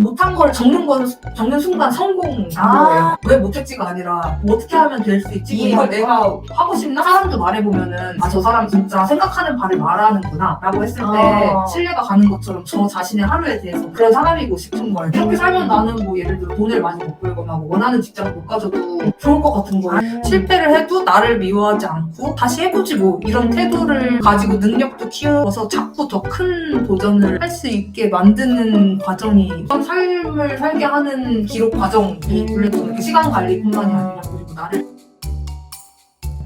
못한 걸 적는 순간 성공 거예요. 왜 못했지가 아니라 뭐 어떻게 하면 될 수 있지? 이걸 내가 하고 싶나? 사람도 말해보면은 아, 저 사람 진짜 생각하는 바를 말하는구나 라고 했을 때 신뢰가 가는 것처럼 저 자신의 하루에 대해서 그런 사람이고 싶은 거예요. 이렇게 살면 나는 뭐 예를 들어 돈을 많이 못 벌거나 뭐 원하는 직장을 못 가져도 좋을 것 같은 거예요. 실패를 해도 나를 미워하지 않고 다시 해보지 뭐 이런 태도를 가지고 능력도 키워서 자꾸 더 큰 도전을 할 수 있게 만드는 과정이 그런 삶을 살게 하는 기록 과정이 블랙존 시간 관리뿐만이 아니라 그리고 나를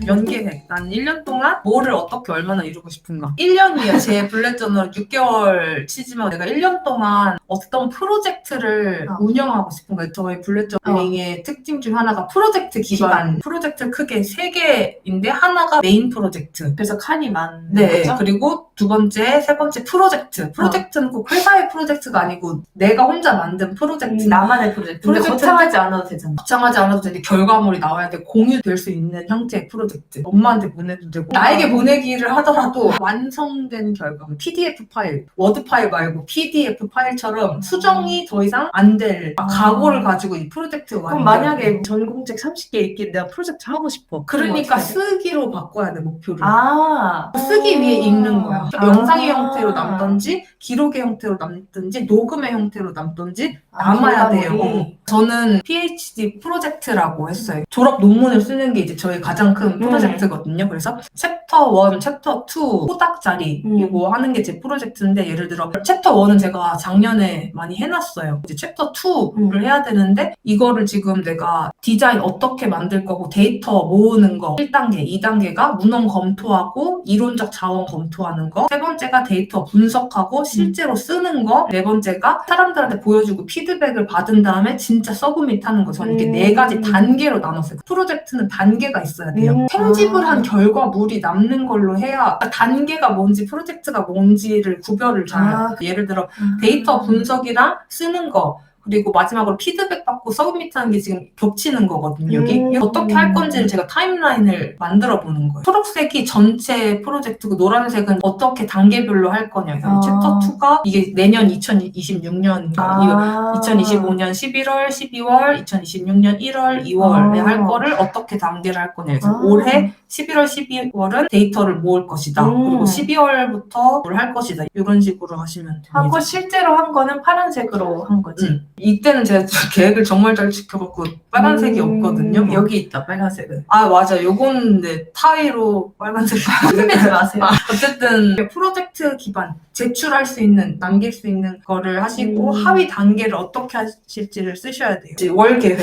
연계획. 난 1년 동안 뭐를 어떻게 얼마나 이루고 싶은가. 1년이야. 제 블랙저널 6개월 치지만 내가 1년 동안 어떤 프로젝트를 운영하고 싶은 거예요. 저희 블랙저널링의 특징 중 하나가 프로젝트 기반. 프로젝트 크게 3개인데 하나가 메인 프로젝트. 그래서 칸이 많은 네. 거죠? 그리고 두 번째, 세 번째 프로젝트. 프로젝트는 꼭 회사의 프로젝트가 아니고 내가 혼자 만든 프로젝트. 나만의 프로젝트. 근데 거창하지 않아도 되잖아. 거창하지 않아도 되는데 결과물이 나와야 돼. 공유될 수 있는 형태의 프로젝트. 엄마한테 보내도 되고 나에게 보내기를 하더라도 완성된 결과 PDF 파일, 워드 파일 말고 PDF 파일처럼 수정이 더 이상 안 될 각오를 가지고 이 프로젝트가 그럼 만약에 전공책 30개 있길래 내가 프로젝트 하고 싶어. 그러니까 쓰기로 바꿔야 돼, 목표를. 아, 쓰기 위해 읽는 거야. 영상의 형태로 남든지 기록의 형태로 남든지 녹음의 형태로 남든지 남아야 돼요. 저는 PhD 프로젝트라고 했어요. 졸업 논문을 쓰는 게 이제 저희 가장 큰 프로젝트거든요. 그래서 챕터 1, 챕터 2 호닥짜리 이거 하는 게 제 프로젝트인데 예를 들어 챕터 1은 제가 작년에 많이 해놨어요. 이제 챕터 2를 해야 되는데 이거를 지금 내가 디자인 어떻게 만들 거고 데이터 모으는 거 1단계, 2단계가 문헌 검토하고 이론적 자원 검토하는 거, 세 번째가 데이터 분석하고 실제로 쓰는 거, 네 번째가 사람들한테 보여주고 피드백을 받은 다음에 진짜 서브밋하는 거. 저는 이게 4가지 단계로 나눴어요. 프로젝트는 단계가 있어야 돼요. 편집을 한 결과물이 남는 걸로 해야 단계가 뭔지 프로젝트가 뭔지를 구별을 잘 해요. 예를 들어 데이터 분석이랑 쓰는 거 그리고 마지막으로 피드백 받고 서브밋하는 게 지금 겹치는 거거든요. 여기 어떻게 할 건지를 제가 타임라인을 만들어 보는 거예요. 초록색이 전체 프로젝트고 노란색은 어떻게 단계별로 할 거냐. 그래서 챕터 2가 이게 내년 2026년인가 이거 2025년 11월, 12월, 2026년 1월, 2월에 할 거를 어떻게 단계를 할 거냐. 그래서 올해 11월, 12월은 데이터를 모을 것이다. 그리고 12월부터 뭘 할 것이다. 이런 식으로 하시면 됩니다. 하고 실제로 한 거는 파란색으로 한 거지. 이때는 제가 계획을 정말 잘 지켜갖고 빨간색이 없거든요. 여기 있다, 빨간색은. 아, 맞아. 요건 네, 타이로 빨간색. 흔들지 마세요. 어쨌든 프로젝트 기반 제출할 수 있는, 남길 수 있는 거를 하시고 하위 단계를 어떻게 하실지를 쓰셔야 돼요. 이제 월 계획.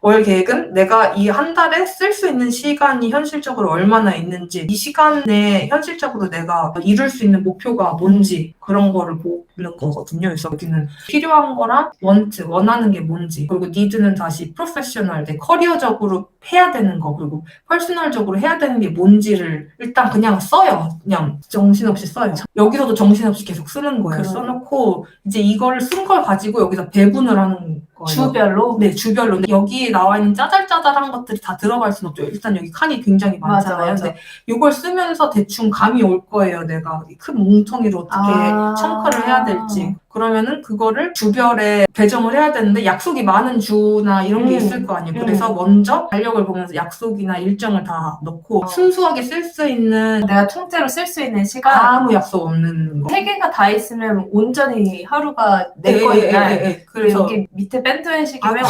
월 계획은 내가 이 한 달에 쓸 수 있는 시간이 현실적으로 얼마나 있는지, 이 시간에 현실적으로 내가 이룰 수 있는 목표가 뭔지 그런 거를 보는 거거든요. 그래서 여기는 필요한 거랑 원하는 게 뭔지, 그리고 니드는 다시 프로페셔널, 내 커리어적으로 해야 되는 거, 그리고 퍼스널적으로 해야 되는 게 뭔지를 일단 그냥 써요. 그냥 정신없이 써요. 여기서도 정신없이 계속 쓰는 거예요. 써놓고 이제 이거를 쓴 걸 가지고 여기서 배분을 하는 거예요. 주별로? 네, 주별로. 근데 여기 나와 있는 짜잘짜잘한 것들이 다 들어갈 수는 없죠. 일단 여기 칸이 굉장히 많잖아요. 맞아. 근데 이걸 쓰면서 대충 감이 올 거예요. 내가 이 큰 뭉텅이로 어떻게 청크를 해야 될지. 그러면은 그거를 주별에 배정을 해야 되는데 약속이 많은 주나 이런 게 있을 거 아니에요. 그래서 먼저 달력을 보면서 약속이나 일정을 다 넣고 순수하게 쓸 수 있는, 내가 통째로 쓸 수 있는 시간 아무 약속 없는 거. 3개가 다 있으면 온전히 하루가 내 거인 날. 그래서 여기 밑에 밴드 회식이면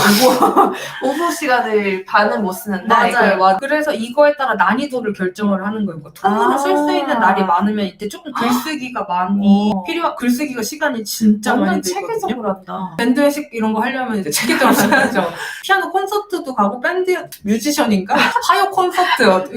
오후 시간을 반은 못 쓰는 날. 맞아요. 그래서 이거에 따라 난이도를 결정을 하는 거예요. 톤으로 쓸 수 있는 날이 많으면 이때 조금 글쓰기가 많이 필요한, 글쓰기가 시간이 진짜 많이 완전 들거든요. 체계적으로 한다. 밴드 회식 이런 거 하려면 이제 체계적으로 써야죠. 피아노 콘서트도 가고 밴드 뮤지션인가? 화요 콘서트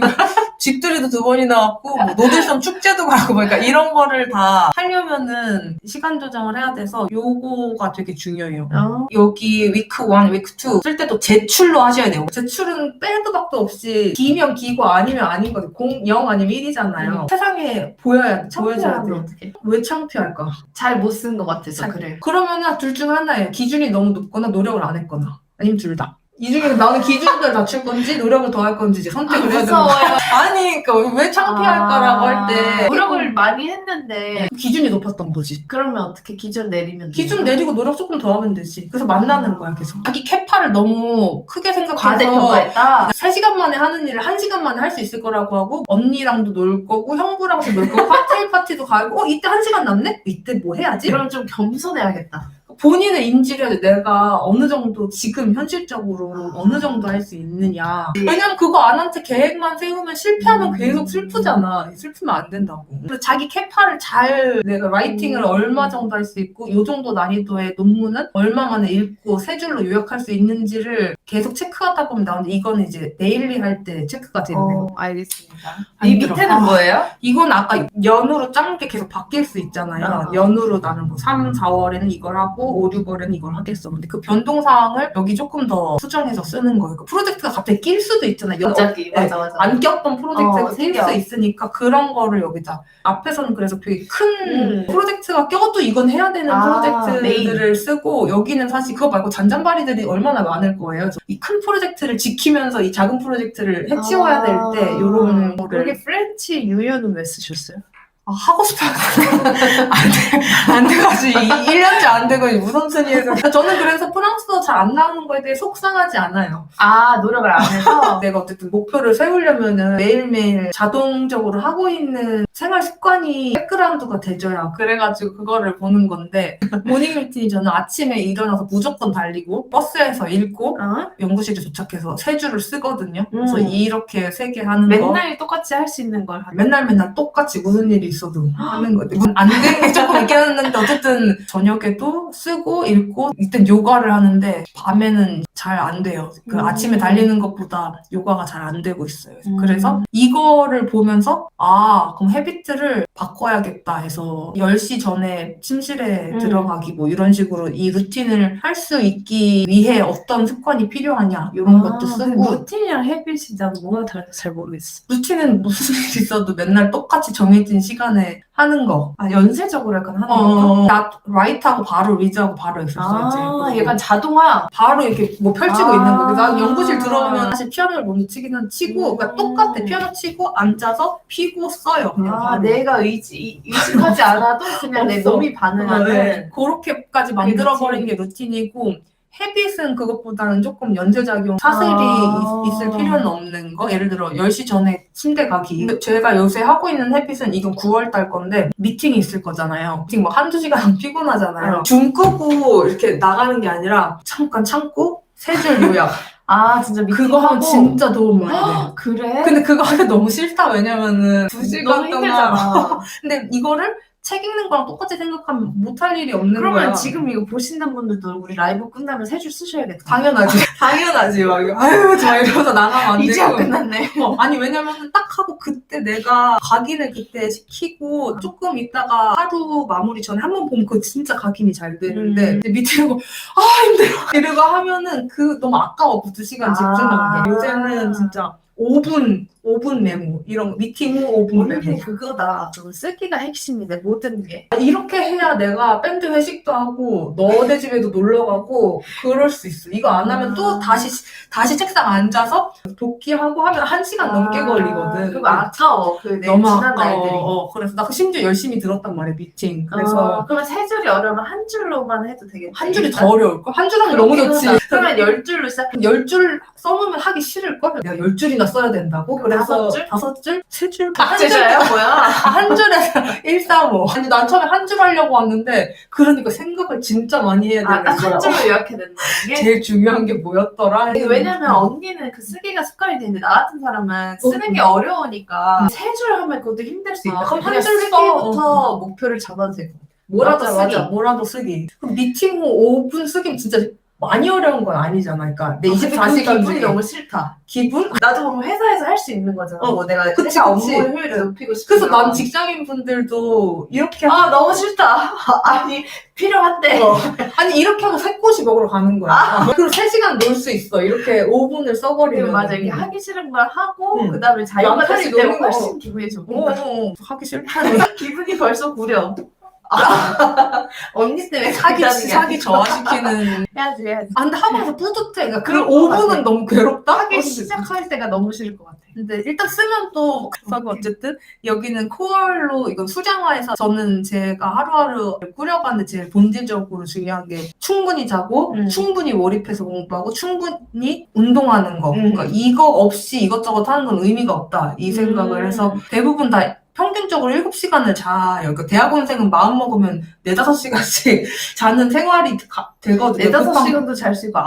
집들이도 2번이나 왔고 뭐 노들섬 축제도 가고 그러니까 이런 거를 다 하려면은 시간 조정을 해야 돼서 요거가 되게 중요해요. 여기 위크 1, 위크 2 쓸 때도 제출로 하셔야 돼요. 제출은 빼도 박도 없이 기면 기고 아니면 아닌 거죠. 0 아니면 1이잖아요. 세상에 보여야 보여줘야 돼. 어떻게? 왜 창피할까? 잘 못 쓴 것 같아서 그래. 그러면은 둘 중 하나예요. 기준이 너무 높거나 노력을 안 했거나 아니면 둘 다. 이 중에 나는 기준을 낮출 건지 노력을 더 할 건지 이제 선택을 해야 되는 무서워요. 거야. 아니, 그러니까 왜 창피할까라고 할 때 노력을 많이 했는데 기준이 높았던 거지. 그러면 어떻게 기준 내리면 기준 돼요? 내리고 노력 조금 더 하면 되지. 그래서 만나는 거야, 계속. 자기 캐파를 너무 크게 생각해서 과대평가했다? 3시간 만에 하는 일을 1시간 만에 할 수 있을 거라고 하고 언니랑도 놀 거고 형부랑도 놀 거고 파티도 가고 이때 1시간 남네? 이때 뭐 해야지? 그럼 좀 겸손해야겠다. 본인의 인지를 해야 돼. 내가 어느 정도 지금 현실적으로 어느 정도 할 수 있느냐. 왜냐면 그거 안 한 채 계획만 세우면 실패하면 계속 슬프잖아. 슬프면 안 된다고. 그래서 자기 캐파를 잘 내가 라이팅을 얼마 정도 할 수 있고 이 정도 난이도의 논문은 얼마 만에 읽고 세 줄로 요약할 수 있는지를 계속 체크하다 보면 나오는데 이거는 이제 데일리 할 때 체크가 되는 거예요. 알겠습니다. 안 이 들어. 밑에는 뭐예요? 이건 아까 연으로 짠 게 계속 바뀔 수 있잖아요. 연으로 나는 뭐 3, 4월에는 이걸 하고 5, 6월에는 이걸 하겠어. 근데 그 변동사항을 여기 조금 더 수정해서 쓰는 거예요. 그 프로젝트가 갑자기 낄 수도 있잖아요. 갑자기 네. 맞아. 안 꼈던 프로젝트가 낄 생겨. 수 있으니까 그런 거를 여기다. 앞에서는 그래서 되게 큰 프로젝트가 껴도 이건 해야 되는 프로젝트들을 쓰고 여기는 사실 그거 말고 잔잔바리들이 얼마나 많을 거예요. 이 큰 프로젝트를 지키면서 이 작은 프로젝트를 해치워야 될 때 이런 거를 여기 프렌치 유연은 왜 쓰셨어요? 하고 싶어요. 안 돼가지고 1년째 안 되고 무선순위에서 저는 그래서 프랑스어 잘 안 나오는 거에 대해 속상하지 않아요. 노력을 안 해서? 내가 어쨌든 목표를 세우려면은 매일매일 자동적으로 하고 있는 생활 습관이 백그라운드가 되줘야 그래가지고 그거를 보는 건데 모닝 루틴이 저는 아침에 일어나서 무조건 달리고 버스에서 읽고 연구실에 도착해서 3줄을 쓰거든요. 그래서 이렇게 3개 하는 거 맨날 똑같이 할 수 있는 걸 하는 맨날 똑같이 무슨 일이 있어도 하는 거지. 안 되는 게 조금 있긴 했는데 어쨌든 저녁에도 쓰고 읽고 이땐 요가를 하는데 밤에는 잘 안 돼요. 그 아침에 달리는 것보다 요가가 잘 안 되고 있어요. 그래서 이거를 보면서 그럼 헤비트를 바꿔야겠다 해서 10시 전에 침실에 들어가기 뭐 이런 식으로 이 루틴을 할 수 있기 위해 어떤 습관이 필요하냐 이런 것도 쓰고 루틴이랑 헤빗이 난 뭐가 다른지 잘 모르겠어. 루틴은 무슨 일 있어도 맨날 똑같이 정해진 시간에 하는 거. 연쇄적으로 약간 하는 건가? 나 라이트하고 바로 리즈하고 바로 엑서사이즈. 약간 자동화. 바로 이렇게 뭐 펼치고 있는 거. 난 연구실 들어오면 사실 피아노를 먼저 치기는 치고, 그러니까 똑같아. 피아노 치고 앉아서 피고 써요. 그냥 바로. 내가 의식하지 않아도 그냥 내 없어. 몸이 반응하는. 네. 그렇게까지 만들어버린 게 루틴이고. 헤빗은 그것보다는 조금 연쇄작용 사슬이 있을 필요는 없는 거. 예를 들어 10시 전에 침대 가기. 근데 제가 요새 하고 있는 헤빗은 이건 9월 달 건데 미팅이 있을 거잖아요. 미팅 뭐 한두 시간 피곤하잖아요. 줌 끄고 이렇게 나가는 게 아니라 잠깐 참고 3줄 요약. 진짜 그거 하면 진짜 도움 많이 돼. 그래? 근데 그거 하기 너무 싫다. 왜냐면은 2시간 너무 힘들잖아. 근데 이거를 책 읽는 거랑 똑같이 생각하면 못할 일이 없는 거야. 그러면 지금 이거 보시는 분들도 우리 라이브 끝나면 3줄 쓰셔야겠다. 당연하지. 막 아유 저 이러면서 나가면 안 되고. 이제야 끝났네. 아니 왜냐면 딱 하고 그때 내가 각인을 그때 시키고 조금 있다가 하루 마무리 전에 한 번 보면 그거 진짜 각인이 잘 되는데 이제 밑에 이러고 힘들어 이러고 하면은 그 너무 아까워. 그 2시간 집중하는 게. 요새는 진짜 5분 메모 이런 거 미팅 후 5분 메모. 그거다. 쓰기가 핵심이네 모든 게. 이렇게 해야 내가 밴드 회식도 하고 너네 집에도 놀러 가고 그럴 수 있어. 이거 안 하면 또 다시 책상 앉아서 독기하고 하면 1시간 넘게 걸리거든. 그거 아까워. 너무 지난 날들이. 그래서 나 심지어 열심히 들었단 말이야 미팅. 그래서 그러면 3줄이 어려우면 한 줄로만 해도 되겠지. 한 줄이 더 어려울걸? 한 줄 하면 너무 좋지. 그러면 10줄로 시작해. 10줄 써놓으면 하기 싫을걸? 내가 10줄이나 써야 된다고? 그래서 5줄? 3줄? 박제자야 뭐야? 한 줄에서 1, 4, 5. 아니, 난 처음에 한 줄 하려고 왔는데, 그러니까 생각을 진짜 많이 해야 되는 딱 거야. 한 줄로 요약해야 된다는 게? 제일 중요한 게 뭐였더라? 왜냐면 언니는 그 쓰기가 습관이 되는데 나 같은 사람은 쓰는 게 어려우니까 3줄 하면 그것도 힘들 수 있다. 그럼 그냥 한 줄 쓰기부터 목표를 잡아도 되고. 뭐라도 쓰기. 그럼 미팅 후 5분 쓰기는 진짜 많이 어려운 건 아니잖아. 그러니까 내 24시간 기분이 너무 싫다. 기분? 나도 그럼 회사에서 할 수 있는 거잖아. 뭐 내가 그치, 회사 그치. 업무의 효율을 높이고 싶으면. 그래서 난 직장인 분들도 이렇게 너무 싫다. 아니 필요한데. 아니 이렇게 하고 새꼬시 먹으러 가는 거야. 그리고 3시간 놀 수 있어. 이렇게 5분을 써버리면. 맞아. 이게 하기 싫은 걸 하고 그다음에 자유가 양팔이 됐을 때 노는 거. 훨씬 기분이 좋고. 하기 싫다니. 기분이 벌써 구려. 언니 때문에 사기 저하시키는. 해야지. 아, 근데 하고 나서 뿌듯해. 그러니까 그 그럴 것 5분은 같아. 너무 괴롭다? 하기 시작할 때가 너무 싫을 것 같아. 근데 일단 쓰면 또 그래서 어쨌든 여기는 코얼로 이건 수량화해서 저는 제가 하루하루 꾸려가는데 제일 본질적으로 중요한 게 충분히 자고 충분히 몰입해서 공부하고 충분히 운동하는 거. 그러니까 이거 없이 이것저것 하는 건 의미가 없다 이 생각을 해서 대부분 다 평균적으로 7시간을 자요. 그러니까 대학원생은 마음 먹으면 4, 5시간씩 자는 생활이 되거든요. 4, 5시간도 잘 수 있고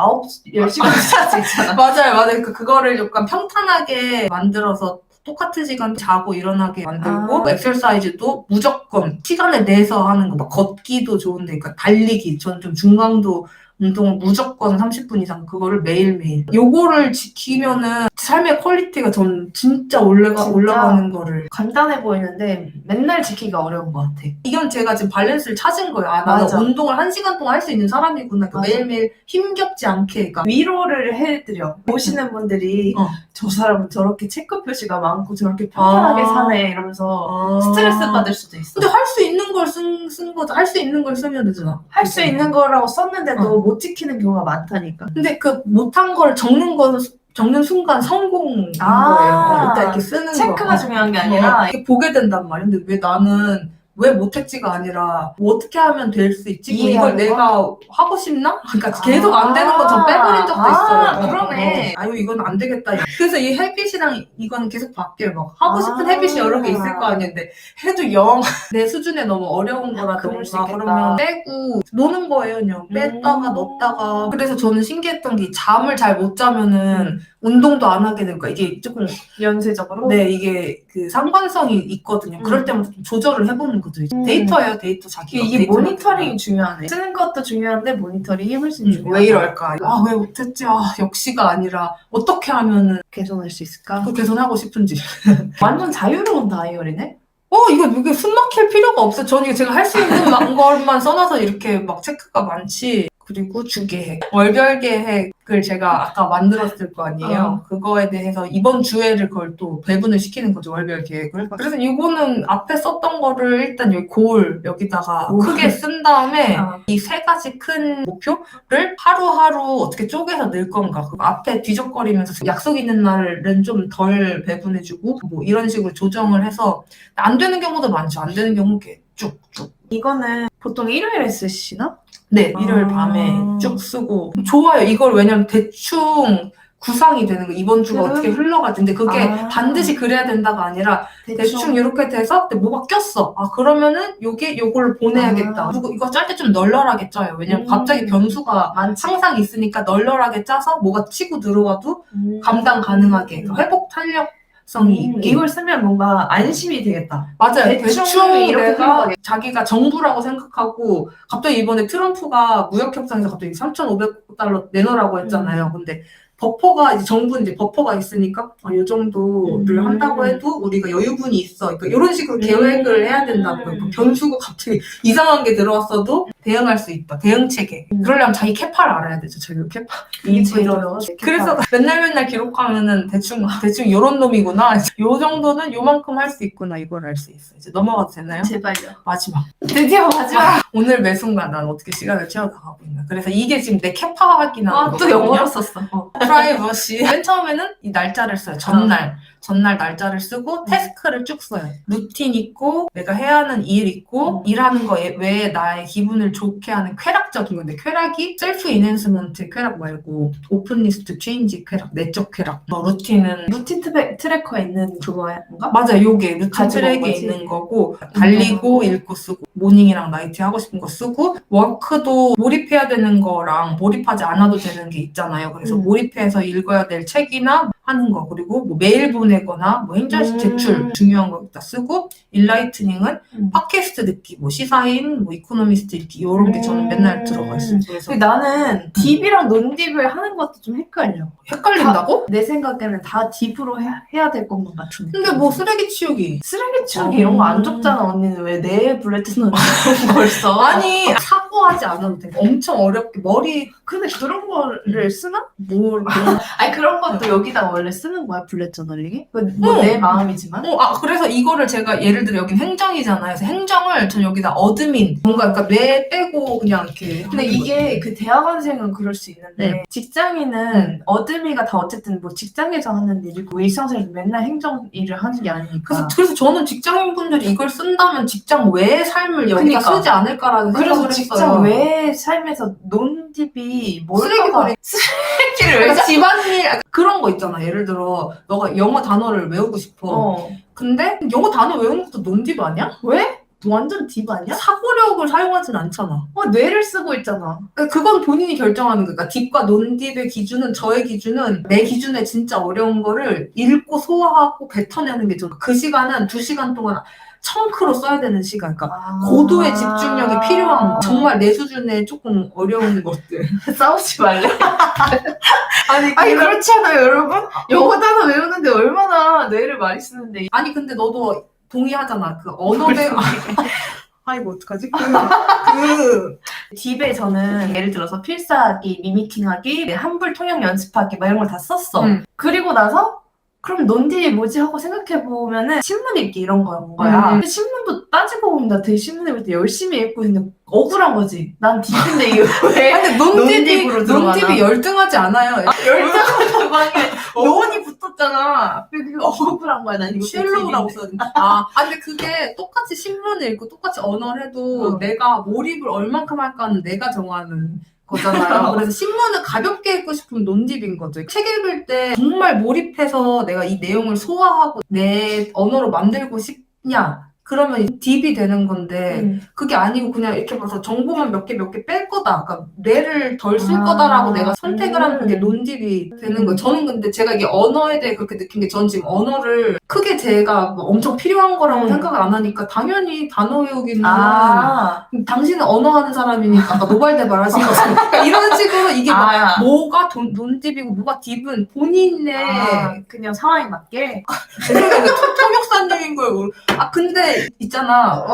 10시간도 잘 수 있잖아. 맞아요. 그거를 약간 평탄하게 만들어서 똑같은 시간 자고 일어나게 만들고 엑서사이즈도 무조건 시간을 내서 하는 거, 막 걷기도 좋은데, 그러니까 달리기, 저는 좀 중강도 운동은 무조건 30분 이상 그거를 매일매일. 요거를 지키면은 삶의 퀄리티가 전 진짜 올라가는 거를. 간단해 보이는데 맨날 지키기가 어려운 것 같아. 이건 제가 지금 밸런스를 찾은 거예요. 아, 나는 맞아. 운동을 1시간 동안 할 수 있는 사람이구나. 그러니까 맞아. 매일매일 힘겹지 않게. 그러니까 위로를 해드려. 보시는 분들이 저 사람은 저렇게 체크 표시가 많고 저렇게 평탄하게 사네 이러면서 스트레스 받을 수도 있어. 근데 할 수 있는 걸 쓴 거죠. 할 수 있는 걸 쓰면 되잖아. 할 수 있는 거라고 썼는데도 못 지키는 경우가 많다니까. 근데 그 못한 걸 적는 순간 성공인 거예요. 일단 이렇게 쓰는 체크가 거. 중요한 게 아니라 이렇게 보게 된단 말이야. 근데 왜 나는 왜 못했지가 아니라 뭐 어떻게 하면 될 수 있지? 뭐 이걸 내가 하고 싶나? 그러니까 계속 안 되는 거 전 빼버린 적도 있어요. 그러네. 아유 이건 안 되겠다. 그래서 이 햇빛이랑 이건 계속 바뀌어요. 막 하고 싶은 햇빛이 여러 개 있을 거 아닌데 해도 영 내 수준에 너무 어려운 그럴 수 거라든가 있겠다. 그러면 빼고 노는 거예요. 그냥 뺐다가 넣었다가. 그래서 저는 신기했던 게 잠을 잘 못 자면은 운동도 안 하게 되니까 이게 조금 연쇄적으로. 네, 이게 그 상관성이 있거든요. 그럴 때마다 좀 조절을 해보는 거죠. 데이터예요, 데이터 자기가. 이게 데이터 모니터링이 중요하네. 쓰는 것도 중요한데 모니터링이 훨씬 중요하다. 왜 이럴까? 아, 왜 못했지? 아, 역시가 아니라 어떻게 하면은 개선할 수 있을까? 또 개선하고 싶은지. 완전 자유로운 다이어리네? 이게 숨 막힐 필요가 없어요. 저는 이게 제가 할 수 있는 것만 써놔서 이렇게 막 체크가 많지. 그리고 주계획. 월별 계획을 제가 아까 만들었을 거 아니에요. 그거에 대해서 이번 주에를 그걸 또 배분을 시키는 거죠. 월별 계획을. 그래서 이거는 앞에 썼던 거를 일단 여기 여기다가 크게 쓴 다음에 이 3가지 큰 목표를 하루하루 어떻게 쪼개서 넣을 건가. 그거 앞에 뒤적거리면서 약속 있는 날은 좀 덜 배분해주고 뭐 이런 식으로 조정을 해서 안 되는 경우도 많죠. 안 되는 경우 이렇게 쭉쭉. 이거는 보통 일요일에 쓰시나? 네, 일요일 밤에 쭉 쓰고 좋아요. 이걸 왜냐면 대충 구상이 되는 거 이번 주가 어떻게 흘러갈지. 근데 그게 반드시 그래야 된다가 아니라 대충 이렇게 돼서 뭐가 꼈어. 아 그러면은 요걸 보내야겠다. 그리고 이거 짤 때 좀 널널하게 짜요. 왜냐면 갑자기 변수가 항상 있으니까 널널하게 짜서 뭐가 치고 들어와도 감당 가능하게 회복 탄력성이 있게. 이걸 쓰면 뭔가 안심이 되겠다. 맞아요. 대충 이렇게 내가 자기가 정부라고 생각하고 갑자기 이번에 트럼프가 무역 협상에서 갑자기 3,500달러 내놓으라고 했잖아요. 근데 버퍼가 이제 정부는 이제 버퍼가 있으니까 이 정도를 한다고 해도 우리가 여유분이 있어. 그러니까 이런 식으로 계획을 해야 된다고요. 그러니까 변수가 갑자기 이상한 게 들어왔어도 대응할 수 있다. 대응 체계. 그러려면 자기 캐파를 알아야 되죠. 자기 캐파. 이게 제일 어려워. 그래서 맨날 기록하면은 대충 요런 놈이구나. 요 정도는 요만큼 할 수 있구나. 이걸 알 수 있어요. 이제 넘어가도 되나요? 제발요. 마지막. 드디어 마지막. 오늘 매 순간 난 어떻게 시간을 채워가고 있나. 그래서 이게 지금 내 캐파 확인하는 또 영어로 썼어. 프라이버시. 맨 처음에는 이 날짜를 써요. 전날 날짜를 쓰고 태스크를 쭉 써요. 루틴 있고 내가 해야 하는 일 있고 일하는 거 외에 나의 기분을 좋게 하는 쾌락적인 건데 쾌락이 셀프 인핸스먼트 쾌락 말고 오픈리스트 체인지 쾌락, 내적 쾌락. 루틴은 루틴 트래커에 있는 그거인가? 맞아요. 요게 루틴 트랙에 거지. 있는 거고 달리고 읽고 쓰고 모닝이랑 나이트 하고 싶은 거 쓰고 워크도 몰입해야 되는 거랑 몰입하지 않아도 되는 게 있잖아요. 그래서 몰입해서 읽어야 될 책이나 하는 거 그리고 뭐 메일 보내거나 뭐 행정식 제출 중요한 거 다 쓰고 일라이트닝은 팟캐스트 듣기 뭐 시사인 뭐 이코노미스트 읽기 이런 게 저는 맨날 들어가 있어요. 그래서 나는 딥이랑 논딥을 하는 것도 좀 헷갈려. 헷갈린다고? 내 생각에는 다 딥으로 해야 될 것만 같은데. 근데 뭐 쓰레기 치우기 쓰레기 치우기 이런 거 안 적잖아. 언니는 왜 내 블레트 넣는 걸 써? 아니 사고 컴포하지 않아도 돼. 엄청 어렵게 머리 근데 그런 거를 쓰나? 뭘 아니 그런 것도 여기다 원래 쓰는 거야 블렛 저널링이? 내 마음이지만. 그래서 이거를 제가 예를 들어 여긴 행정이잖아요. 그래서 행정을 전 여기다 어드민 뭔가 그러니까 뇌 빼고 그냥 이렇게. 근데 이게 그 대학원생은 그럴 수 있는데 직장인은 어드미가 다 어쨌든 뭐 직장에서 하는 일이고 일상생활에서 맨날 행정 일을 하는 게 아니니까. 그래서 저는 직장인분들이 이걸 쓴다면 직장 외의 삶을 여기다 그러니까. 쓰지 않을까라는 그래서 생각을 직장 했어요. 외의 삶에서 논딥이 뭘까? 쓰레기를 왜 그러니까 집안일 그런 거 있잖아. 예를 들어 너가 영어 단어를 외우고 싶어. 근데 영어 단어 외우는 것도 논딥 아니야? 왜? 완전 딥 아니야? 사고력을 사용하진 않잖아. 뇌를 쓰고 있잖아. 그건 본인이 결정하는 거니까 그러니까 딥과 논딥의 기준은 저의 기준은 내 기준에 진짜 어려운 거를 읽고 소화하고 뱉어내는 게 그 시간은 2시간 동안 청크로 써야 되는 시간. 그러니까 고도의 집중력이 필요한 거. 정말 내 수준에 조금 어려운 것들. 싸우지 말래. 아니 그렇지 않아요 여러분? 영어 단어 외우는데 얼마나 뇌를 많이 쓰는데. 아니 근데 너도 동의하잖아. 그 언어 배우 아이고 어떡하지? 딥에 저는 예를 들어서 필사하기, 미미킹하기, 한불 통역 연습하기 막 이런 걸 다 썼어. 그리고 나서 그럼 논딜이 뭐지 하고 생각해보면은 신문 읽기 이런 거야. 근데 신문도 따지고 보면 나 되게 신문 읽을 때 열심히 읽고 있는데 억울한 거지. 난 딥인데 이거 왜 근데 논딥으로 들어가나? 논딥이 열등하지 않아요. 열등한 방에 논이 붙었잖아. 그게 억울한 거야. 난 이거 쉘로우라고 써야 된다. 근데 그게 똑같이 신문을 읽고 똑같이 언어를 해도 내가 몰입을 얼만큼 할까는 내가 정하는 거잖아요. 그래서 신문을 가볍게 읽고 싶으면 논딥인 거죠. 책 읽을 때 정말 몰입해서 내가 이 내용을 소화하고 내 언어로 만들고 싶냐? 그러면 딥이 되는 건데 그게 아니고 그냥 이렇게 봐서 정보만 몇 개 뺄 거다. 그러니까 뇌를 덜 쓸 거다라고 내가 선택을 하면 그게 논딥이 되는 거예요. 저는 근데 제가 이게 언어에 대해 그렇게 느낀 게 전 지금 언어를 크게 제가 뭐 엄청 필요한 거라고 생각을 안 하니까 당연히 단어 외우기는 당신은 언어 하는 사람이니까 아까 노발대발 하신 거잖아요. 그러니까 이런 식으로 이게 뭐가 논딥이고 뭐가 딥은 본인의 그냥 상황에 맞게 통역사님인 걸 근데 있잖아.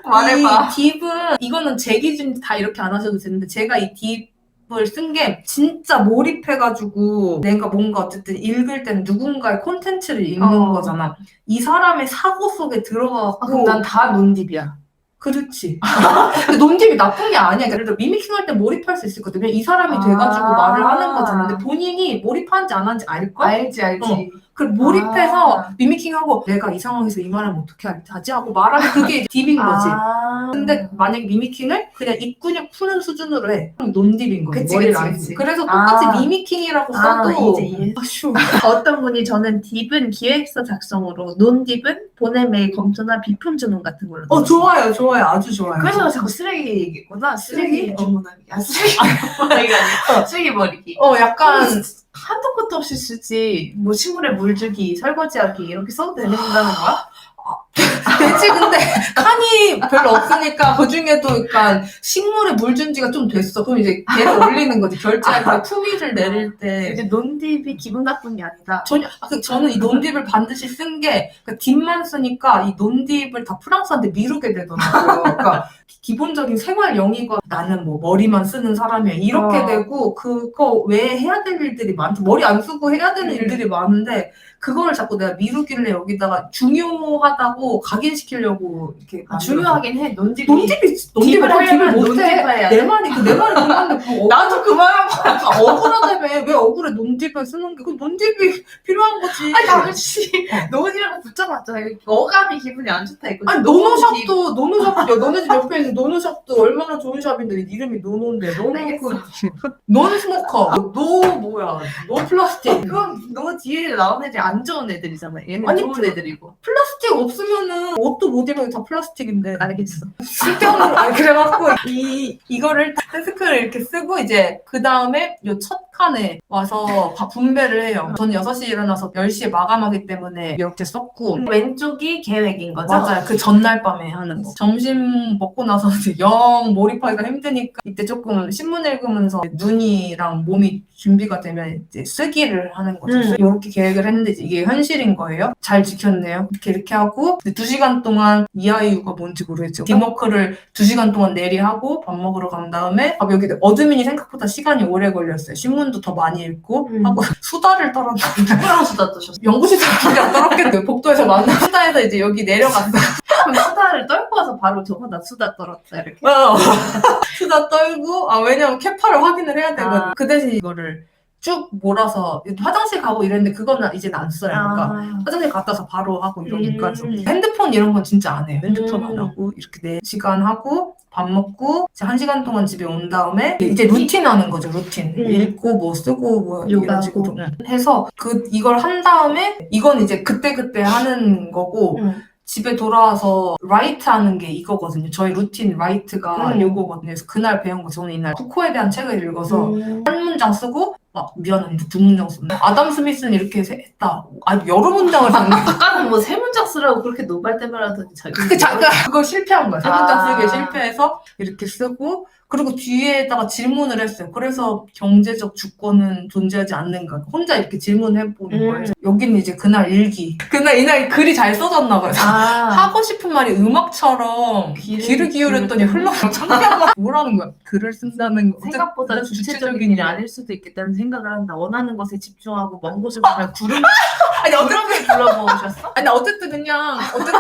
말해봐. 이 딥은 이거는 제 기준 다 이렇게 안 하셔도 되는데 제가 이 딥을 쓴 게 진짜 몰입해가지고 내가 뭔가 어쨌든 읽을 땐 누군가의 콘텐츠를 읽는 거잖아. 이 사람의 사고 속에 들어가고 그럼 난 다 논딥이야. 그렇지. 근데 논딥이 나쁜 게 아니야. 예를 들어 미미킹 할 때 몰입할 수 있을 거든. 이 사람이 돼가지고 말을 하는 거잖아. 근데 본인이 몰입하는지 안 하는지 알걸? 알지. 그 몰입해서 미미킹하고 내가 이 상황에서 이 말하면 어떻게 하지 하고 말하면 그게 이제 딥인 거지. 근데 만약에 미미킹을 그냥 입근육 푸는 수준으로 해. 그럼 논딥인 거지. 머리를 안 쓰. 그래서 똑같이 미미킹이라고 써도 이제 이해. 어떤 분이 저는 딥은 기획서 작성으로, 논딥은 본의 메일 검토나 비품 주문 같은 걸로. 좋아요. 아주 좋아요. 그래서 자꾸 쓰레기 얘기했구나. 쓰레기 주문하기. 쓰레기 버리기 아니야. 쓰레기 버리기. 약간 한도 끝도 없이 쓰지. 뭐 식물에 물 주기, 설거지하기 이렇게 써도 된다는 거야? 되지. 근데 칸이 별로 없으니까 그 중에도 약간 식물에 물 준 지가 좀 됐어. 그럼 이제 걔를 올리는 거지. 결제할 때 품위를 내릴 때. 이제 논딥이 기분 나쁜 게 아니다. 저는 이 논딥을 반드시 쓴 게 딥만 쓰니까 이 논딥을 다 프랑스한테 미루게 되더라고요. 그러니까 기본적인 생활 영위가 나는 뭐 머리만 쓰는 사람이야 이렇게 되고 그거 외에 해야 될 일들이 많죠. 머리 안 쓰고 해야 되는 일들이 많은데 그거를 자꾸 내가 미루길래 여기다가 중요하다고 각인시키려고 이렇게 중요하긴 해. 논딥을 하려면 못해. 내 말이 그만데 뭐 나도 그 말하고 억울하다며. 왜 억울해? 논딥을 쓰는 게 그 논딥이 필요한 거지. 당시 논이라고 붙여놨잖아. 어감이 기분이 안 좋다 이거. 노노샵도 너네 집 옆에 있는 노노샵도 얼마나 좋은 샵인데 이름이 노노인데 논 스모커 노 플라스틱. 그건 너 뒤에 나온 애들이 안 좋은 애들이잖아. 얘는 좋은 애들이고. 플라스틱 없으면은 옷도 못 입으면 다 플라스틱인데. 알겠어. 쓸데없는 그래갖고 이거를 데스크를 이렇게 쓰고 이제 그 다음에 요 첫 칸에 와서 분배를 해요. 저는 6시에 일어나서 10시에 마감하기 때문에 이렇게 썼고 왼쪽이 계획인 거죠? 맞아요. 그 전날 밤에 하는 거. 점심 먹고 나서 이제 영 몰입하기가 힘드니까 이때 조금 신문 읽으면서 눈이랑 몸이 준비가 되면 이제 쓰기를 하는 거죠. 이렇게 계획을 했는데 이게 현실인 거예요. 잘 지켰네요. 이렇게 하고 2시간 동안 이하이유가 뭔지 모르겠죠. 팀워크를 2시간 동안 내리하고 밥 먹으러 간 다음에 여기 어드민이 생각보다 시간이 오래 걸렸어요. 신문도 더 많이 읽고 하고 수다를 떨었는데 누구랑 수다 떠셨어요? 연구실장이 안 떨었겠네요. 복도에서 만나 수다에서 이제 여기 내려갔어요. 그럼 수다를 떨고 와서 바로 저거 나 수다 떨었다 이렇게. 수다 떨고 왜냐면 캐파를 확인을 해야 되거든. 그 대신 이거를 쭉 몰아서 화장실 가고 이랬는데 그거는 이제는 안 써요. 그러니까 화장실 갔다 와서 바로 하고 이러니까 핸드폰 이런 건 진짜 안 해요. 핸드폰 안 하고 이렇게 4시간 하고 밥 먹고 이제 1시간 동안 집에 온 다음에 이제 루틴 하는 거죠. 루틴 읽고 뭐 쓰고 뭐 이런 식으로 해서 이걸 한 다음에 이건 이제 그때그때 하는 거고 집에 돌아와서 라이트 하는 게 이거거든요. 저희 루틴 라이트가 이거거든요. 그래서 그날 배운 거 저는 이날 쿠코에 대한 책을 읽어서 한 문장 쓰고 미안한데 2문장 썼네. 아담 스미스는 이렇게 했다. 여러 문장을 썼네. 아까는 뭐 3문장 쓰라고 그렇게 노발대발 하더니 자기 그거 실패한 거야. 3문장 쓰기에 실패해서 이렇게 쓰고 그리고 뒤에다가 질문을 했어요. 그래서 경제적 주권은 존재하지 않는가. 혼자 이렇게 질문해보는 거예요. 여기는 이제 그날 일기. 이날 글이 잘 써졌나 봐요. 하고 싶은 말이 음악처럼 귀를 기울였더니 흘러서 창피한 말 뭐라는 거야. 글을 쓴다는 거. 생각보다 주체적인 일이 아닐 수도 있겠다는 생각을 한다. 원하는 것에 집중하고 먼 곳을 보면 구름 어떻게 불러보셨어? 어쨌든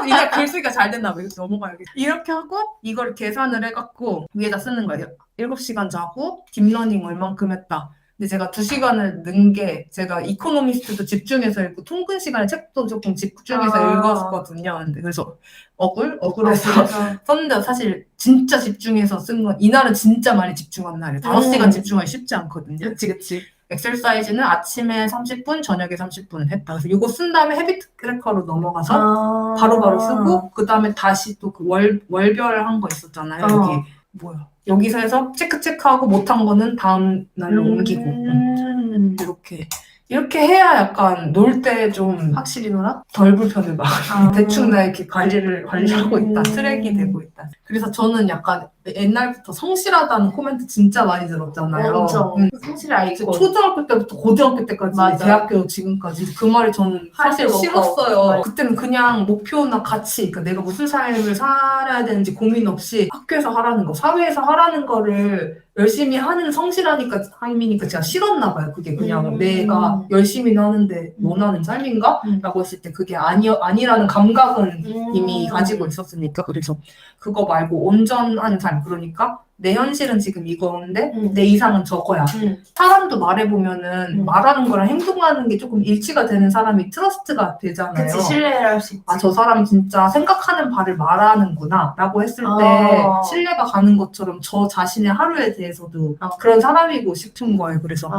이날 글쓰기가 잘 됐나 봐요. 넘어가야겠다. 이렇게 하고 이걸 계산을 해갖고 위에다 쓰는 거예요. 7시간 자고 딥러닝 얼만큼 했다. 근데 제가 2시간을 넣은 게 제가 이코노미스트도 집중해서 읽고 통근 시간에 책도 조금 집중해서 읽었거든요. 근데 그래서 억울해서 썼는데 사실 진짜 집중해서 쓴 건 이날은 진짜 많이 집중한 날이에요. 5시간 집중하기 쉽지 않거든요. 그치. 엑셀사이즈는 아침에 30분, 저녁에 30분 했다. 그래서 이거 쓴 다음에 헤비트 트래커로 넘어가서 바로바로 쓰고 그 다음에 다시 또 그 월별 한 거 있었잖아요. 여기 뭐야? 여기서 해서 체크하고 못한 거는 다음 날로 옮기고 이렇게 해야 약간 놀 때 좀 확실히 놀아? 덜 불편해 막 대충 나 이렇게 관리하고 있다. 트랙이 되고 있다. 그래서 저는 약간 옛날부터 성실하다는 코멘트 진짜 많이 들었잖아요. 엄청 성실 아이콘. 초등학교 때부터 고등학교 때까지 맞아. 대학교 지금까지 그 말이 저는 사실 싫었어요. 맞아. 그때는 그냥 목표나 가치, 그러니까 내가 무슨 삶을 살아야 되는지 고민 없이 학교에서 하라는 거, 사회에서 하라는 거를 열심히 하는 성실하니까 삶이니까 제가 싫었나 봐요. 그게 그냥 내가 열심히 하는데 원하는 삶인가? 라고 했을 때 그게 아니라는 감각은 이미 가지고 있었으니까. 그래서 그거 말고 온전한 삶, 그러니까 내 현실은 지금 이건데 내 이상은 저거야. 사람도 말해보면은 말하는 거랑 행동하는 게 조금 일치가 되는 사람이 트러스트가 되잖아요. 그치, 신뢰를 할 수 있지. 저 사람 진짜 생각하는 바를 말하는구나 라고 했을 때 신뢰가 가는 것처럼 저 자신의 하루에 대해서도 그런 사람이고 싶은 거예요. 그래서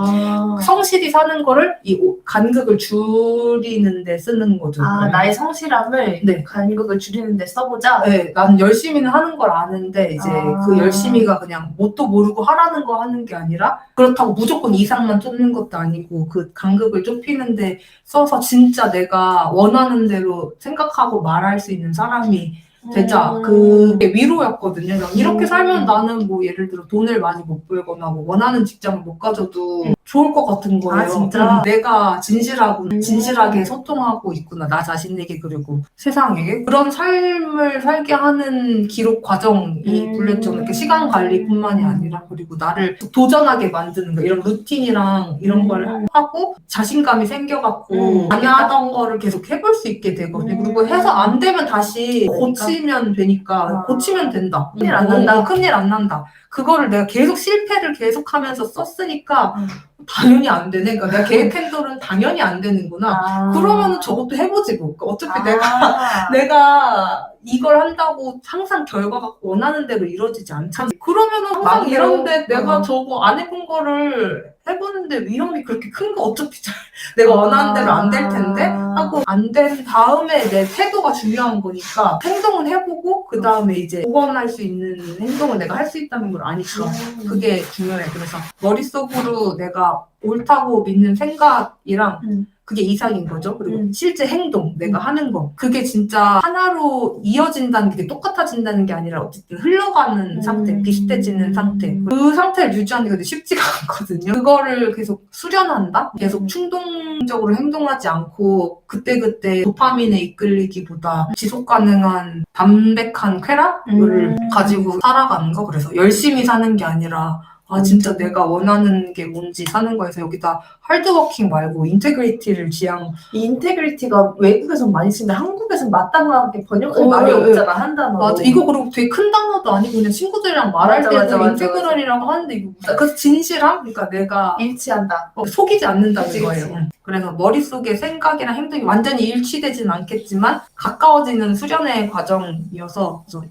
성실히 사는 거를 이 간극을 줄이는 데 쓰는 거죠. 나의 성실함을 간극을 줄이는 데 써보자? 네, 난 열심히는 하는 걸 아는데 이제 그 열심히가 그냥 뭣도 모르고 하라는 거 하는 게 아니라 그렇다고 무조건 이상만 쫓는 것도 아니고 그 간극을 좁히는데 써서 진짜 내가 원하는 대로 생각하고 말할 수 있는 사람이 되자. 그게 위로였거든요. 이렇게 살면 나는 뭐 예를 들어 돈을 많이 못 벌거나 뭐 원하는 직장을 못 가져도 좋을 것 같은 거예요. 진짜? 내가 진실하게 소통하고 있구나. 나 자신에게 그리고 세상에게. 그런 삶을 살게 하는 기록 과정이 블랙존 이렇게 시간 관리뿐만이 아니라 그리고 나를 도전하게 만드는 거 이런 루틴이랑 이런 걸 하고 자신감이 생겨갖고 안 하던 거를 계속 해볼 수 있게 되거든요. 그리고 해서 안 되면 다시 고치면 되니까 고치면 된다. 큰일 안 난다. 큰일 안 난다. 그거를 내가 계속 실패를 계속하면서 썼으니까 당연히 안 되네. 그러니까 내가 계획한 대로는 당연히 안 되는구나. 그러면은 저것도 해보지 뭐. 어차피 내가 이걸 한다고 항상 결과가 원하는 대로 이루어지지 않잖아. 그러면은 항상 마음대로. 이러는데 내가 저거 안 해본 거를 해보는데 위험이 그렇게 큰 거 어차피 내가 원하는 대로 안 될 텐데 하고 안 된 다음에 내 태도가 중요한 거니까 행동은 해보고 그 다음에 이제 복원할 수 있는 행동을 내가 할 수 있다는 걸 아니까 그게 중요해. 그래서 머릿속으로 내가 옳다고 믿는 생각이랑 그게 이상인 거죠. 그리고 실제 행동, 내가 하는 거. 그게 진짜 하나로 이어진다는 게 똑같아진다는 게 아니라 어쨌든 흘러가는 상태, 비슷해지는 상태. 그 상태를 유지하는 게 근데 쉽지가 않거든요. 그거를 계속 수련한다? 계속 충동적으로 행동하지 않고 그때그때 도파민에 이끌리기보다 지속 가능한 담백한 쾌락을 가지고 살아가는 거. 그래서 열심히 사는 게 아니라 아 진짜 내가 원하는 게 뭔지 사는 거에서 여기다 하드워킹 말고 인테그리티를 지향. 이 인테그리티가 외국에선 많이 쓰는데 한국에선 마땅하게 번역할 말이 없잖아, 한 단어. 맞아. 이거 그리고 되게 큰 단어도 아니고 그냥 친구들이랑 말할 맞아, 때도 맞아, 맞아, 인테그럴이라고 하는데 이거 그래서 진실함? 그러니까 내가 일치한다. 속이지 않는다는 그치, 거예요. 그치. 그래서 머릿속에 생각이랑 행동이 완전히 일치되진 않겠지만 가까워지는 수련의 과정이어서 그래서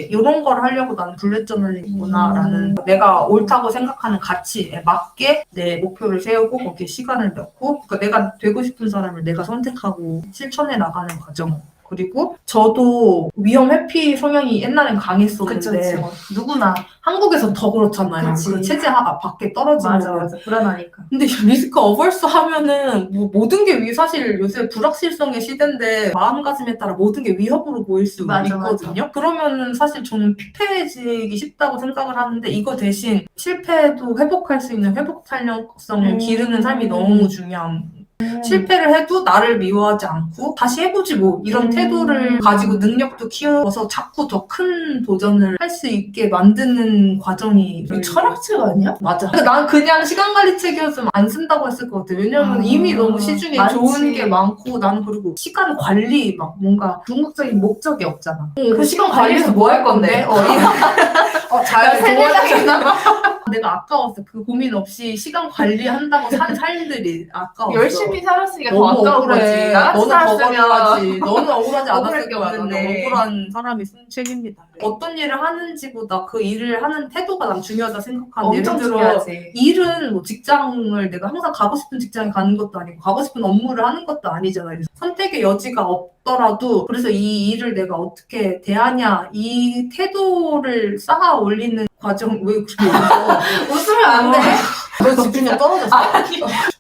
이런 걸 하려고 나는 블랙 저널링이구나라는 내가 옳다고 생각하는 가치에 맞게 내 목표를 세우고 거기에 시간을 넣고 그러니까 내가 되고 싶은 사람을 내가 선택하고 실천해 나가는 과정. 그리고 저도 위험 회피 성향이 옛날엔 강했었는데 그쵸. 누구나. 한국에서 더 그렇잖아요. 그치. 그 체제 밖에 떨어지는 거. 맞아. 불안하니까. 근데 리스크 어벌스 하면은 뭐 모든 게 사실 요새 불확실성의 시대인데 마음가짐에 따라 모든 게 위협으로 보일 수 맞아, 있거든요. 그러면은 사실 저는 피폐해지기 쉽다고 생각을 하는데 이거 대신 실패해도 회복할 수 있는 회복 탄력성을 기르는 삶이 너무 중요한. 실패를 해도 나를 미워하지 않고 다시 해보지 뭐 이런 태도를 가지고 능력도 키워서 자꾸 더 큰 도전을 할 수 있게 만드는 과정이 철학책 아니야? 맞아. 그러니까 난 그냥 시간관리책이었으면 안 쓴다고 했을 것 같아. 왜냐면 이미 너무 시중에 많지. 좋은 게 많고 나는 그리고 시간 관리 막 뭔가 궁극적인 목적이 없잖아. 그 시간 관리해서 뭐 할 건데? 잘 도와주겠나 봐. 내가 아까웠어. 그 고민 없이 시간 관리한다고 산 삶들이 아까웠어. 열심히 살았으니까 더 너무 아까운 거지. 억울해. 나 너는 더 살았으면 억울하지. 너는 억울하지 억울할 않았을 게 거야. 없는데. 나는 억울한 사람이 쓴 책입니다. 어떤 일을 하는지보다 그 일을 하는 태도가 난 중요하다 생각하는데 예를 엄청 들어 중요하지. 일은 뭐 직장을 내가 항상 가고 싶은 직장에 가는 것도 아니고 가고 싶은 업무를 하는 것도 아니잖아요. 선택의 여지가 없더라도 그래서 이 일을 내가 어떻게 대하냐 이 태도를 쌓아 올리는 과정 왜 그렇게 웃어? 웃으면 안 돼. 너 집중력 떨어졌어?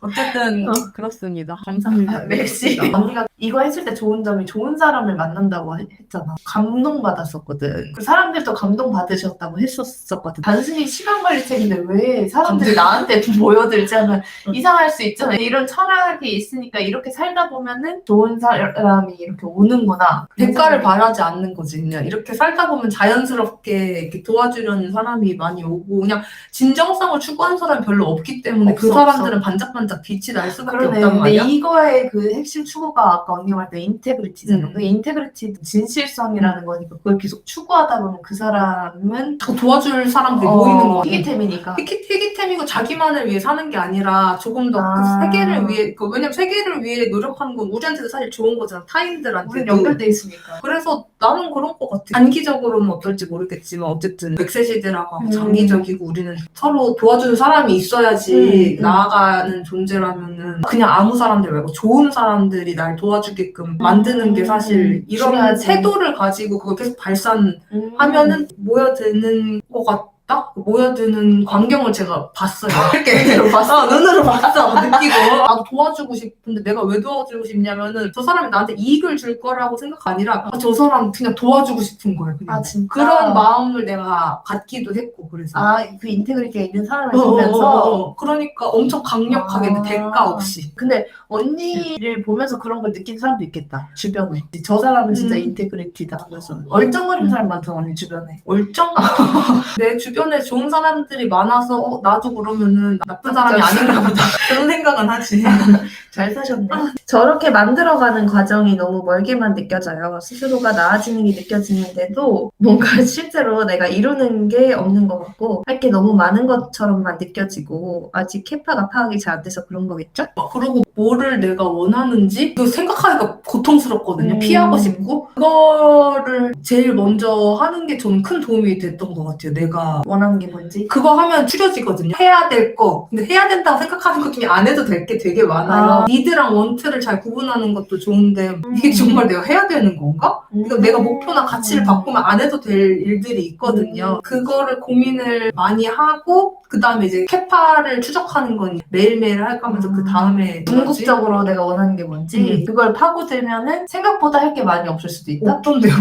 어쨌든 그렇습니다. 감사합니다. merci. 언니가 이거 했을 때 좋은 점이 좋은 사람을 만난다고 했잖아. 감동받았었거든. 그 사람들도 감동받으셨다고 했었거든. 단순히 시간관리책인데 왜 사람들이 나한테 보여들지 하면 이상할 수 있잖아. 이런 철학이 있으니까 이렇게 살다 보면은 좋은 사람이 이렇게 오는구나. 대가를 바라지 않는 거지. 그냥 이렇게 살다 보면 자연스럽게 이렇게 도와주려는 사람이 많이 오고 그냥 진정성을 추구하는 사람이 별로 없기 때문에 그 없어, 사람들은 반짝반짝 빛이 날 수밖에 그러네. 없단 근데 말이야. 이거의 그 핵심 추구가 아까 언니가 말했던 인테그리티잖아. 음. 그 인테그리티도 진실성이라는 거니까 그걸 계속 추구하다 보면 그 사람은 자꾸 도와줄 사람들이 모이는 거야. 희귀템이니까. 희귀템이고 자기만을 위해 사는 게 아니라 조금 더 그 세계를 위해 왜냐면 세계를 위해 노력하는 건 우리한테도 사실 좋은 거잖아. 타인들한테도. 우린 연결돼 있으니까. 그래서 나는 그런 것 같아. 단기적으로는 어떨지 모르겠지만 어쨌든 100세 시대라고 하고 장기적이고 우리는 서로 도와주는 사람이 있어야지 나아가는 존재라면은 그냥 아무 사람들 말고 좋은 사람들이 날 도와주게끔 만드는 게 사실 이런 중요하지. 태도를 가지고 그걸 계속 발산하면은 모여드는 것 같다? 모여드는 광경을 제가 봤어요. 이렇게 눈으로 봤어. 느끼고 나도 도와주고 싶은데 내가 왜 도와주고 싶냐면은 저 사람이 나한테 이익을 줄 거라고 생각 아니라 저 사람 그냥 도와주고 싶은 거예요. 그냥. 아 진짜? 그런 마음을 내가 갖기도 했고 그래서 그 인테그리티가 있는 사람을 보면서 그러니까 엄청 강력하게 대가 없이. 근데 언니를 보면서 그런 걸 느낀 사람도 있겠다. 주변에. 저 사람은 진짜 인테그리티다. 그래서 얼쩡거리는 사람 많잖아 언니 주변에. 얼쩡? 내 주변 주변에 좋은 사람들이 많아서 나도 그러면은 나쁜 사람이 아닌가 보다 그런 생각은 하지. 잘 사셨네. 저렇게 만들어가는 과정이 너무 멀게만 느껴져요. 스스로가 나아지는 게 느껴지는데도 뭔가 실제로 내가 이루는 게 없는 것 같고 할 게 너무 많은 것처럼만 느껴지고 아직 캐파가 파악이 잘 안 돼서 그런 거겠죠? 그리고 뭐를 내가 원하는지 그 생각하기가 고통스럽거든요. 피하고 싶고 그거를 제일 먼저 하는 게 저는 큰 도움이 됐던 것 같아요. 내가 원하는 게 뭔지. 그거 하면 추려지거든요. 해야 될 거. 근데 해야 된다고 생각하는 것 중에 안 해도 될 게 되게 많아요. 니드랑 원트를 잘 구분하는 것도 좋은데 이게 정말 내가 해야 되는 건가? 그러니까 내가 목표나 가치를 바꾸면 안 해도 될 일들이 있거든요. 그거를 고민을 많이 하고 그 다음에 이제 캐파를 추적하는 건 매일매일 할 거면서 그 다음에 궁극적으로 내가 원하는 게 뭔지 그걸 파고들면은 생각보다 할 게 많이 없을 수도 있다? 어떤데요?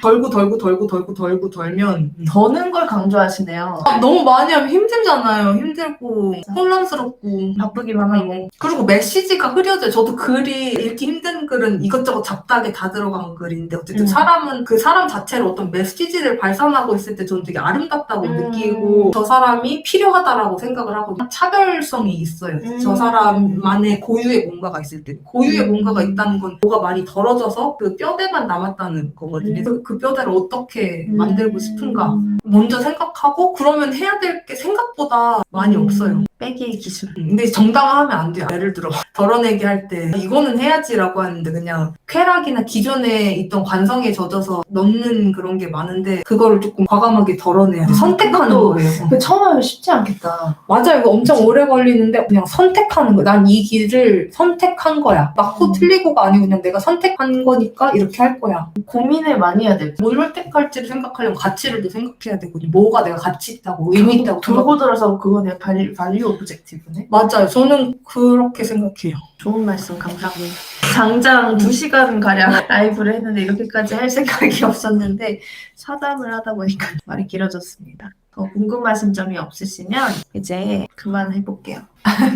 덜고 덜면 더는 걸 강조하시네요. 너무 많이 하면 힘들잖아요. 힘들고 혼란스럽고 바쁘기만 하고. 그리고 메시지가 흐려져요. 저도 글이 읽기 힘든 글은 이것저것 잡다하게 다 들어간 글인데 어쨌든 사람은 그 사람 자체를 어떤 메시지를 발산하고 있을 때 저는 되게 아름답다고 느끼고 저 사람이 필요하다라고 생각을 하고 차별성이 있어요. 저 사람만의 고유의 뭔가가 있을 때 고유의 뭔가가 있다는 건 뭐가 많이 덜어져서 그 뼈대만 남았다는 거거든요. 그래서 그 뼈대를 어떻게 만들고 싶은가 먼저 생각하고 그러면 해야 될 게 생각보다 많이 없어요. 빼기의 기술. 근데 정당화하면 안 돼요. 예를 들어 덜어내기 할 때 이거는 해야지라고 하는데 그냥 쾌락이나 기존에 있던 관성에 젖어서 넣는 그런 게 많은데 그거를 조금 과감하게 덜어내야 돼. 선택하는 거예요. 그 처음 하면 쉽지 않겠다. 맞아요. 이거 엄청 오래 걸리는데 그냥 선택하는 거야. 난 이 길을 선택한 거야. 맞고 틀리고가 아니고 그냥 내가 선택한 거니까 이렇게 할 거야. 고민을 많이 해야 돼. 뭘 선택할지를 생각하려면 가치를 또 생각해야 되고 뭐가 내가 가치 있다고 의미 있다고 돌고 돌아서 그거는 발류 오브젝티브네. 맞아요. 저는 그렇게 생각해요. 좋은 말씀 감사합니다. 장장 2시간 가량 라이브를 했는데 이렇게까지 할 생각이 없었는데 차담을 하다 보니까 말이 길어졌습니다. 더 궁금하신 점이 없으시면 이제 그만해볼게요.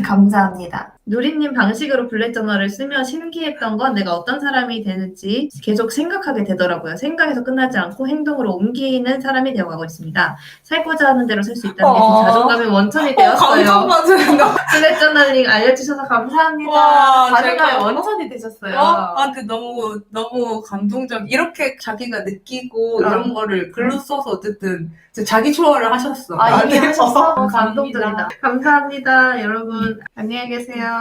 감사합니다. 누리님 방식으로 블랙 저널을 쓰며 신기했던 건 내가 어떤 사람이 되는지 계속 생각하게 되더라고요. 생각에서 끝나지 않고 행동으로 옮기는 사람이 되어가고 있습니다. 살고자 하는 대로 살 수 있다는 게 제 자존감의 원천이 되었어요. 감사합니다. 블랙 저널링 알려주셔서 감사합니다. 와, 자존감의 제가- 원천이 되셨어요. 근데 너무 감동적. 이렇게 자기가 느끼고 이런 거를 글로 써서 어쨌든 자기 초월을 하셨어. 이미 하셔서 감사합니다. 감동적이다. 감사합니다, 여러분. 안녕히 계세요.